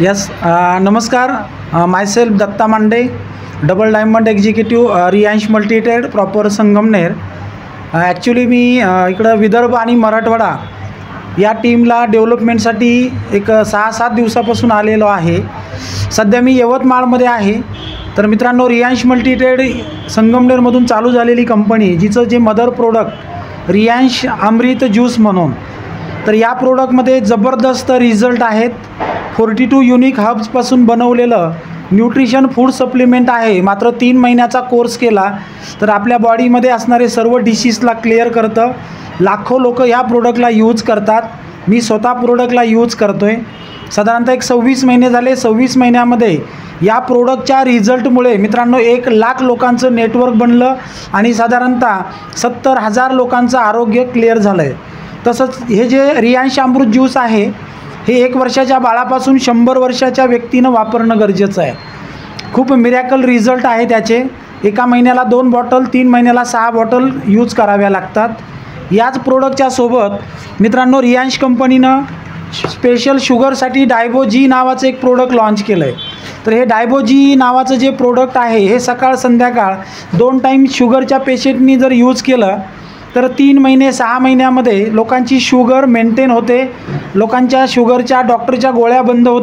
Yes नमस्कार. Myself Datta Mande, double diamond executive Riyansh multitrade proper Sangamner. Actually मी इकडं विदर्भ आणि मराठवाडा या टीमला डेव्हलपमेंटसाठी एक 6-7 दिवसापासून आलेलो आहे. सध्या मी यवतमाळमध्ये आहे. तर मित्रांनो, रियांश मल्टीट्रेड संगमनेरमधून चालू झालेली कंपनी, जिचं जे मदर प्रोडक्ट रियांश अमृत ज्यूस म्हणून, तर या प्रोडक्टमध्ये जबरदस्त रिझल्ट आहेत. 42 युनिक हर्ब्सपासून बनवलेलं न्यूट्रिशन फूड सप्लिमेंट आहे. मात्र 3 महिन्याचा कोर्स केला तर आपल्या बॉडीमध्ये असणारे सर्व डिसीजला क्लिअर करतं. लाखो लोक या प्रोडक्टला यूज करतात. मी स्वतः प्रोडक्टला यूज करतो आहे. साधारणतः एक 26 महिने झाले. 26 महिन्यामध्ये या प्रोडक्टच्या रिझल्टमुळे मित्रांनो 1 लाख लोकांचं नेटवर्क बनलं आणि साधारणतः 70,000 लोकांचं आरोग्य क्लिअर झालं आहे. तसंच हे जे रियांश अमृत ज्यूस आहे, हे 1 वर्षाच्या बाळापासून 100 वर्षाच्या व्यक्तीनं वापरणं गरजेचं आहे. खूप मिरॅकल रिझल्ट आहे त्याचे. एका महिन्याला 2 बॉटल, 3 महिन्याला 6 बॉटल यूज कराव्या लागतात. याच प्रोडक्टच्या सोबत मित्रांनो, रियांश कंपनीनं स्पेशल शुगरसाठी डायबोजी नावाचं एक प्रोडक्ट लॉन्च केलं आहे. तर हे डायबोजी नावाचं जे प्रोडक्ट आहे, हे सकाळ संध्याकाळ 2 टाईम शुगरच्या पेशंटनी जर यूज केलं तर 3 महिने 6 महिन्यामध्ये लोकांची शुगर मेंटेन होते. लोकांच्या शुगरच्या डॉक्टरच्या गोळ्या बंद होते.